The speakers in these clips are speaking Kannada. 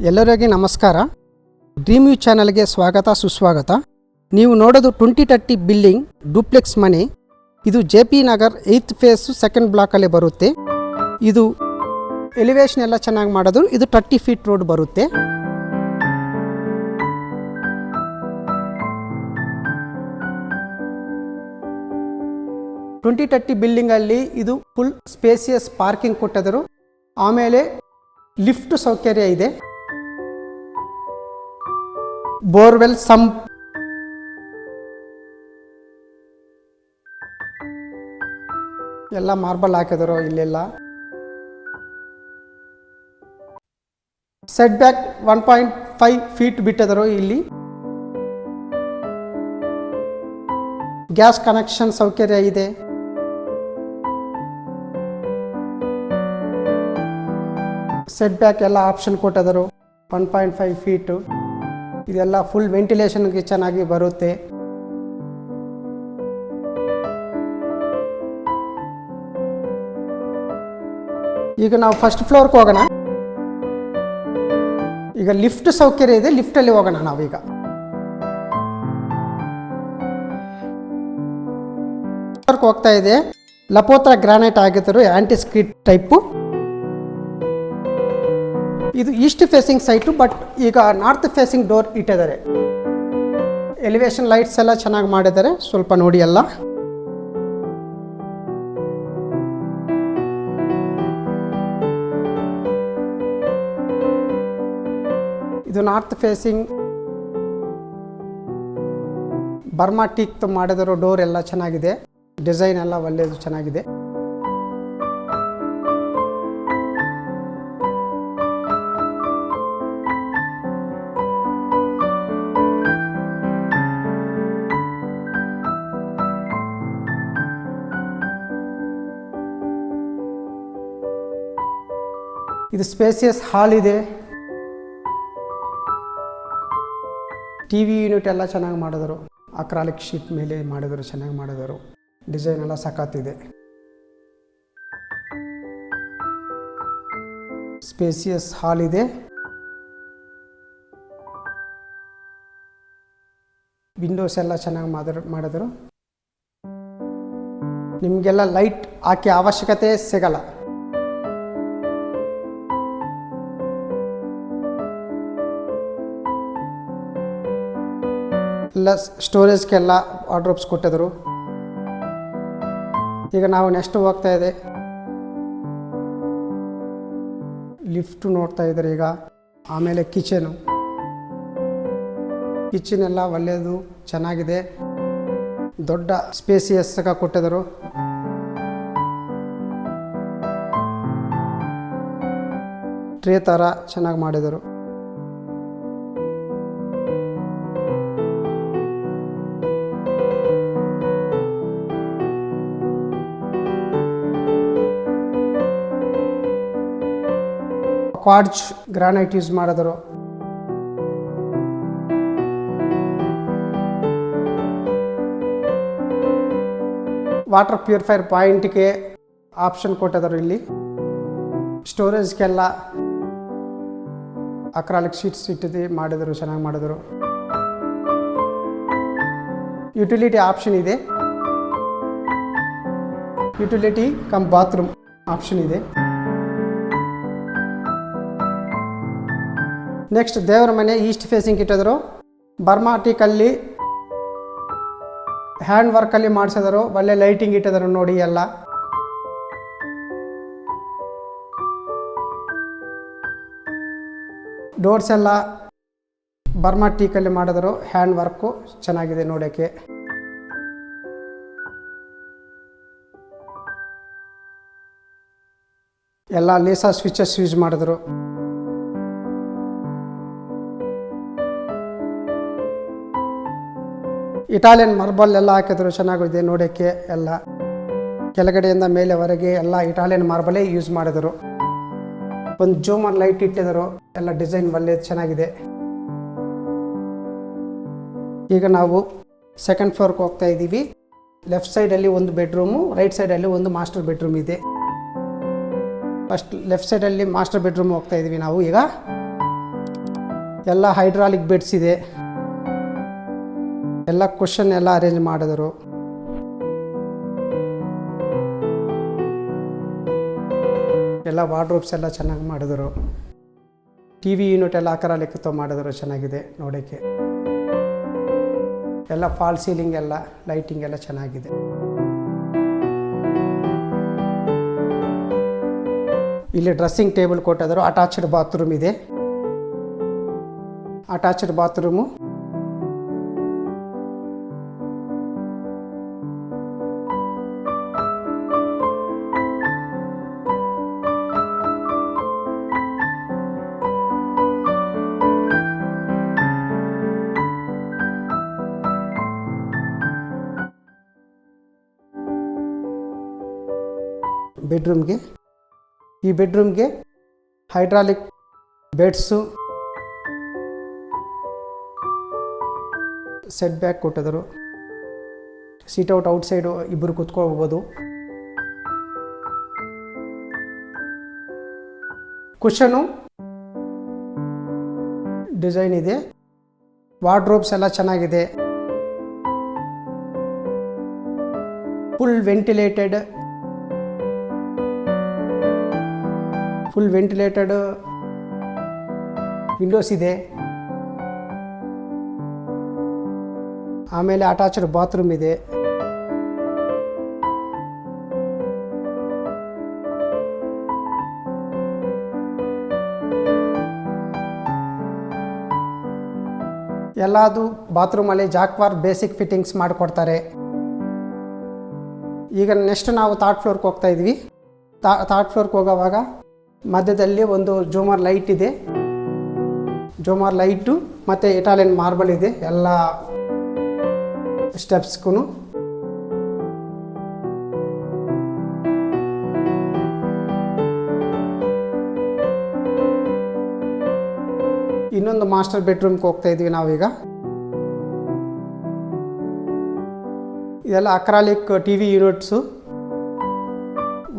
ಎಲ್ಲರಿಗೂ ನಮಸ್ಕಾರ. ಡ್ರೀಮ್ ಯು ಚಾನಲ್ಗೆ ಸ್ವಾಗತ ಸುಸ್ವಾಗತ. ನೀವು ನೋಡೋದು 2030 ಬಿಲ್ಡಿಂಗ್ ಡೂಪ್ಲೆಕ್ಸ್ ಮನೆ. ಇದು JP Nagar 8th face 2nd ಬ್ಲಾಕಲ್ಲಿ ಬರುತ್ತೆ. ಇದು ಎಲಿವೇಶನ್ ಎಲ್ಲ ಚೆನ್ನಾಗಿ ಮಾಡೋದು. ಇದು 30 ಫೀಟ್ ರೋಡ್ ಬರುತ್ತೆ. ಟ್ವೆಂಟಿ 30 ಬಿಲ್ಡಿಂಗಲ್ಲಿ ಇದು ಫುಲ್ ಸ್ಪೇಸಿಯಸ್ ಪಾರ್ಕಿಂಗ್ ಕೊಟ್ಟಿದ್ದರು. ಆಮೇಲೆ ಲಿಫ್ಟ್ ಸೌಕರ್ಯ ಇದೆ. ಬೋರ್ವೆಲ್ ಸಂಪ್, ಎಲ್ಲ ಮಾರ್ಬಲ್ ಹಾಕಿದರು. ಇಲ್ಲೆಲ್ಲ ಸೆಟ್ ಬ್ಯಾಕ್ 1.5 ಫೀಟ್ ಬಿಟ್ಟಿದರು. ಇಲ್ಲಿ ಗ್ಯಾಸ್ ಕನೆಕ್ಷನ್ ಸೌಕರ್ಯ ಇದೆ. ಸೆಟ್ ಬ್ಯಾಕ್ ಎಲ್ಲ ಆಪ್ಷನ್ ಕೊಟ್ಟಿದರು. 1.5 ಫೀಟು. ಇದೆಲ್ಲ ಫುಲ್ ವೆಂಟಿಲೇಷನ್ಗೆ ಚೆನ್ನಾಗಿ ಬರುತ್ತೆ. ಈಗ ನಾವು ಫಸ್ಟ್ ಫ್ಲೋರ್ಗೆ ಹೋಗೋಣ. ಈಗ ಲಿಫ್ಟ್ ಸೌಕರ್ಯ ಇದೆ. ಲಿಫ್ಟಲ್ಲಿ ಹೋಗೋಣ ನಾವೀಗ. ಹೋಗ್ತಾ ಇದೆ. ಲಪೋತ್ರ ಗ್ರಾನೈಟ್ ಆಗಿದ್ದರು, ಆಂಟಿ ಸ್ಕಿಡ್ ಟೈಪು. ಇದು ಈಸ್ಟ್ ಫೇಸಿಂಗ್ ಸೈಟು, ಬಟ್ ಈಗ ನಾರ್ತ್ ಫೇಸಿಂಗ್ ಡೋರ್ ಇಟ್ಟಿದ್ದಾರೆ. ಎಲಿವೇಶನ್ ಲೈಟ್ಸ್ ಎಲ್ಲ ಚೆನ್ನಾಗಿ ಮಾಡಿದ್ದಾರೆ. ಸ್ವಲ್ಪ ನೋಡಿ ಎಲ್ಲ. ಇದು ನಾರ್ತ್ ಫೇಸಿಂಗ್ ಬರ್ಮಾ ಟೀಕ್ ಮಾಡಿದರು. ಡೋರ್ ಎಲ್ಲ ಚೆನ್ನಾಗಿದೆ. ಡಿಸೈನ್ ಎಲ್ಲ ಒಳ್ಳೆಯದು, ಚೆನ್ನಾಗಿದೆ. ಇದು ಸ್ಪೇಸಿಯಸ್ ಹಾಲ್ ಇದೆ. ಟಿವಿ ಯೂನಿಟ್ ಎಲ್ಲ ಚೆನ್ನಾಗಿ ಮಾಡಿದರು. ಅಕ್ರಾಲಿಕ್ ಶೀಟ್ ಮೇಲೆ ಮಾಡಿದರು, ಚೆನ್ನಾಗಿ ಮಾಡಿದರು. ಡಿಸೈನ್ ಎಲ್ಲ ಸಖತ್ತಿದೆ. ಸ್ಪೇಸಿಯಸ್ ಹಾಲ್ ಇದೆ. ವಿಂಡೋಸ್ ಎಲ್ಲ ಚೆನ್ನಾಗಿ ಮಾಡಿದರು. ನಿಮಗೆಲ್ಲ ಲೈಟ್ ಹಾಕಿ ಅವಶ್ಯಕತೆ ಸಿಗಲ್ಲ. ಎಲ್ಲ ಸ್ಟೋರೇಜ್ಗೆಲ್ಲ ವಾರ್ಡ್ರೋಬ್ಸ್ ಕೊಟ್ಟಿದ್ರು. ಈಗ ನಾವು ನೆಕ್ಸ್ಟ್ ಹೋಗ್ತಾ ಇದೆ. ಲಿಫ್ಟ್ ನೋಡ್ತಾ ಇದ್ದಾರೆ ಈಗ. ಆಮೇಲೆ ಕಿಚನ್ ಎಲ್ಲ ಒಳ್ಳೆಯದು, ಚೆನ್ನಾಗಿದೆ. ದೊಡ್ಡ ಸ್ಪೇಸಿಯಸ್ ಕೊಟ್ಟಿದ್ರು. ಟ್ರೇ ಥರ ಚೆನ್ನಾಗಿ ಮಾಡಿದರು. ಕ್ವಾರ್ಟ್ಜ್ ಗ್ರಾನೈಟ್ ಯೂಸ್ ಮಾಡಿದರು. ವಾಟರ್ ಪ್ಯೂರಿಫೈರ್ ಪಾಯಿಂಟ್ಗೆ ಆಪ್ಷನ್ ಕೊಟ್ಟಿದ್ದಾರೆ. ಇಲ್ಲಿ ಸ್ಟೋರೇಜ್ಗೆಲ್ಲ ಅಕ್ರಾಲಿಕ್ ಶೀಟ್ಸ್ ಇಟ್ಟಿದ್ದು ಮಾಡಿದರು, ಚೆನ್ನಾಗಿ ಮಾಡಿದರು. ಯುಟಿಲಿಟಿ ಆಪ್ಷನ್ ಇದೆ. ಯುಟಿಲಿಟಿ ಕಮ್ ಬಾತ್ರೂಮ್ ಆಪ್ಷನ್ ಇದೆ. ನೆಕ್ಸ್ಟ್ ದೇವರ ಮನೆ ಈಸ್ಟ್ ಫೇಸಿಂಗ್ ಇಟ್ಟಿದ್ರು. ಬರ್ಮಾ ಟೀಕಲ್ಲಿ ಹ್ಯಾಂಡ್ ವರ್ಕಲ್ಲಿ ಮಾಡಿಸಿದರು. ಒಳ್ಳೆ ಲೈಟಿಂಗ್ ಇಟ್ಟಿದ್ರು ನೋಡಿ ಎಲ್ಲ. ಡೋರ್ಸ್ ಎಲ್ಲ ಬರ್ಮಾ ಟೀಕಲ್ಲಿ ಮಾಡಿದರು. ಹ್ಯಾಂಡ್ ವರ್ಕು ಚೆನ್ನಾಗಿದೆ ನೋಡೋಕ್ಕೆ. ಎಲ್ಲ ಲೇಸಾ ಸ್ವಿಚಸ್ ಯೂಸ್ ಮಾಡಿದ್ರು. ಇಟಾಲಿಯನ್ ಮಾರ್ಬಲ್ ಎಲ್ಲ ಹಾಕಿದ್ರು, ಚೆನ್ನಾಗಿದೆ ನೋಡೋಕ್ಕೆ. ಎಲ್ಲ ಕೆಳಗಡೆಯಿಂದ ಮೇಲೆವರೆಗೆ ಎಲ್ಲ ಇಟಾಲಿಯನ್ ಮಾರ್ಬಲೇ ಯೂಸ್ ಮಾಡಿದರು. ಒಂದು ಜೂಮರ್ ಲೈಟ್ ಇಟ್ಟಿದ್ರು. ಎಲ್ಲ ಡಿಸೈನ್ ಒಳ್ಳೆಯದು, ಚೆನ್ನಾಗಿದೆ. ಈಗ ನಾವು ಸೆಕೆಂಡ್ ಫ್ಲೋರ್ಗೆ ಹೋಗ್ತಾ ಇದ್ದೀವಿ. ಲೆಫ್ಟ್ ಸೈಡಲ್ಲಿ ಒಂದು ಬೆಡ್ರೂಮು, ರೈಟ್ ಸೈಡಲ್ಲಿ ಒಂದು ಮಾಸ್ಟರ್ ಬೆಡ್ರೂಮ್ ಇದೆ. ಫಸ್ಟ್ ಲೆಫ್ಟ್ ಸೈಡಲ್ಲಿ ಮಾಸ್ಟರ್ ಬೆಡ್ರೂಮ್ ಹೋಗ್ತಾ ಇದ್ದೀವಿ ನಾವು ಈಗ. ಎಲ್ಲ ಹೈಡ್ರಾಲಿಕ್ ಬೆಡ್ಸ್ ಇದೆ. ಎಲ್ಲ ಕುಷನ್ ಎಲ್ಲ ಅರೇಂಜ್ ಮಾಡಿದರು. ಎಲ್ಲ ವಾರ್ಡ್ರೋಬ್ಸ್ ಎಲ್ಲ ಚೆನ್ನಾಗಿ ಮಾಡಿದರು. ಟಿವಿ ಯೂನಿಟ್ ಎಲ್ಲ ಆಕಾರ ಲೆಕ್ಕ ಮಾಡಿದರು, ಚೆನ್ನಾಗಿದೆ ನೋಡೋಕ್ಕೆ. ಎಲ್ಲ ಫಾಲ್ ಸೀಲಿಂಗ್ ಎಲ್ಲ ಲೈಟಿಂಗ್ ಎಲ್ಲ ಚೆನ್ನಾಗಿದೆ. ಇಲ್ಲಿ ಡ್ರೆಸ್ಸಿಂಗ್ ಟೇಬಲ್ ಕೊಟ್ಟಿದ್ದರು. ಅಟ್ಯಾಚ್ಡ್ ಬಾತ್ರೂಮ್ ಇದೆ. Attached bathroom. ಬೆಡ್ರೂಮ್ಗೆ, ಈ ಬೆಡ್ರೂಮ್ಗೆ ಹೈಡ್ರಾಲಿಕ್ ಬೆಡ್ಸು, ಸೆಟ್ ಬ್ಯಾಕ್ ಕೊಟ್ಟಿದ್ದರು. ಸೀಟೌಟ್ ಔಟ್ಸೈಡು ಇಬ್ಬರು ಕೂತ್ಕೋಬೋದು. ಕುಷನು ಡಿಸೈನ್ ಇದೆ. ವಾರ್ಡ್ರೋಬ್ಸ್ ಎಲ್ಲ ಚೆನ್ನಾಗಿದೆ. ಫುಲ್ ವೆಂಟಿಲೇಟೆಡ್ ವಿಂಡೋಸ್ ಇದೆ. ಆಮೇಲೆ ಅಟ್ಯಾಚ್ಡ್ ಬಾತ್ರೂಮ್ ಇದೆ. ಎಲ್ಲದು ಬಾತ್ರೂಮಲ್ಲಿ ಜಾಕ್ವಾರ್ ಬೇಸಿಕ್ ಫಿಟ್ಟಿಂಗ್ಸ್ ಮಾಡಿಕೊಡ್ತಾರೆ. ಈಗ ನೆಕ್ಸ್ಟ್ ನಾವು ಥರ್ಡ್ ಫ್ಲೋರ್ಗೆ ಹೋಗ್ತಾ ಇದ್ವಿ. ಥರ್ಡ್ ಫ್ಲೋರ್ಗೆ ಹೋಗೋವಾಗ ಮಧ್ಯದಲ್ಲಿ ಒಂದು ಜೂಮರ್ ಲೈಟ್ ಇದೆ. ಜೂಮರ್ ಲೈಟು ಮತ್ತು ಇಟಾಲಿಯನ್ ಮಾರ್ಬಲ್ ಇದೆ ಎಲ್ಲ ಸ್ಟೆಪ್ಸ್ಗೂ. ಇನ್ನೊಂದು ಮಾಸ್ಟರ್ ಬೆಡ್ರೂಮ್ಗೆ ಹೋಗ್ತಾ ಇದ್ವಿ ನಾವೀಗ. ಇದೆಲ್ಲ ಅಕ್ರಾಲಿಕ್ ಟಿವಿ ಯೂನಿಟ್ಸು,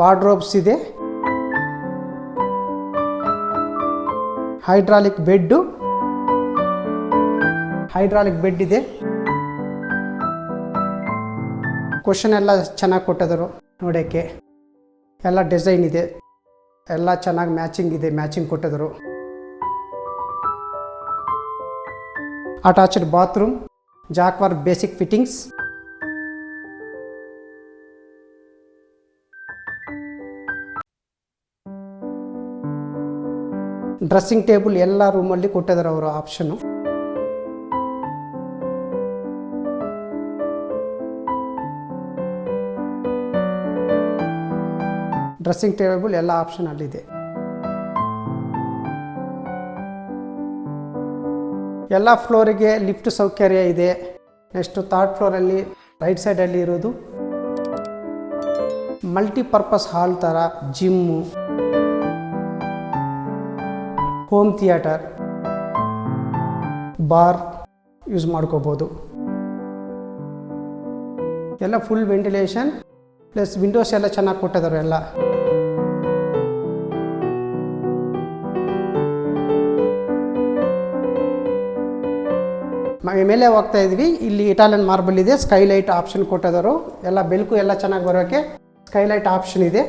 ವಾರ್ಡ್ರೋಬ್ಸ್ ಇದೆ, ಹೈಡ್ರಾಲಿಕ್ ಬೆಡ್ ಇದೆ. ಕುಷನ್ ಎಲ್ಲ ಚೆನ್ನಾಗಿ ಕೊಟ್ಟಿದ್ದರು ನೋಡೋಕ್ಕೆ. ಎಲ್ಲ ಡಿಸೈನ್ ಇದೆ, ಎಲ್ಲ ಚೆನ್ನಾಗಿ ಮ್ಯಾಚಿಂಗ್ ಕೊಟ್ಟಿದ್ದರು. Attached bathroom, Jaquar basic fittings. Dressing table ಎಲ್ಲ ರೂಮಲ್ಲಿ ಕೊಟ್ಟಿದ್ದಾರೆ ಅವರು ಆಪ್ಷನ್ನು. ಡ್ರೆಸ್ಸಿಂಗ್ ಟೇಬಲ್ ಎಲ್ಲ ಆಪ್ಷನ್ ಅಲ್ಲಿದೆ. ಎಲ್ಲ ಫ್ಲೋರಿಗೆ ಲಿಫ್ಟ್ ಸೌಕರ್ಯ ಇದೆ. ನೆಕ್ಸ್ಟ್ ಥರ್ಡ್ ಫ್ಲೋರಲ್ಲಿ ರೈಟ್ ಸೈಡಲ್ಲಿ ಇರೋದು ಮಲ್ಟಿಪರ್ಪಸ್ ಹಾಲ್ ಥರ gym, home theatre, bar use ಮಾಡ್ಕೋಬೋದು. ಎಲ್ಲ ಫುಲ್ ವೆಂಟಿಲೇಷನ್ ಪ್ಲಸ್ ವಿಂಡೋಸ್ ಎಲ್ಲ ಚೆನ್ನಾಗಿ ಕೊಟ್ಟಿದ್ದಾರೆ ಎಲ್ಲ. ಮೇಲೆ ಹೋಗ್ತಾ ಇದ್ವಿ. ಇಲ್ಲಿ ಇಟಾಲಿಯನ್ ಮಾರ್ಬಲ್ ಇದೆ, ಸ್ಕೈಲೈಟ್ ಆಪ್ಷನ್ ಕೊಟ್ಟಿದ್ದಾರೆ. ಎಲ್ಲ ಬೆಳಕು ಎಲ್ಲ ಚೆನ್ನಾಗಿ ಬರೋಕ್ಕೆ ಸ್ಕೈಲೈಟ್ ಆಪ್ಷನ್ ಇದೆ,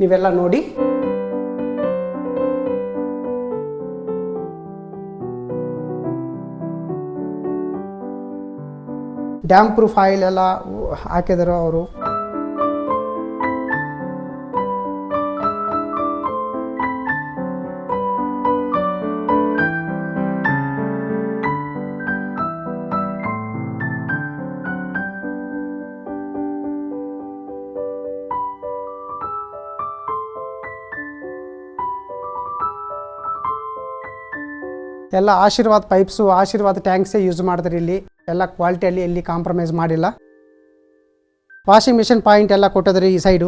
ನೀವೆಲ್ಲ ನೋಡಿ. ಡ್ಯಾಮ್ ಪ್ರೂಫ್ ಆಯಿಲ್ ಎಲ್ಲ ಹಾಕಿದರು ಅವರು. ಎಲ್ಲ ಆಶೀರ್ವಾದ್ ಪೈಪ್ಸು, ಆಶೀರ್ವಾದ್ ಟ್ಯಾಂಕ್ಸೇ ಯೂಸ್ ಮಾಡಿದ್ರೆ ಇಲ್ಲಿ. ಎಲ್ಲ ಕ್ವಾಲಿಟಿಯಲ್ಲಿ ಎಲ್ಲಿ ಕಾಂಪ್ರಮೈಸ್ ಮಾಡಿಲ್ಲ. ವಾಷಿಂಗ್ ಮಿಷಿನ್ ಪಾಯಿಂಟ್ ಎಲ್ಲ ಕೊಟ್ಟಿದ್ರಿ ಈ ಸೈಡು.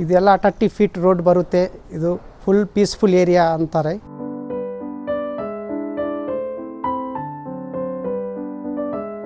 ಇದೆಲ್ಲ 30 ಫೀಟ್ ರೋಡ್ ಬರುತ್ತೆ. ಇದು ಫುಲ್ ಪೀಸ್ಫುಲ್ ಏರಿಯಾ ಅಂತಾರೆ.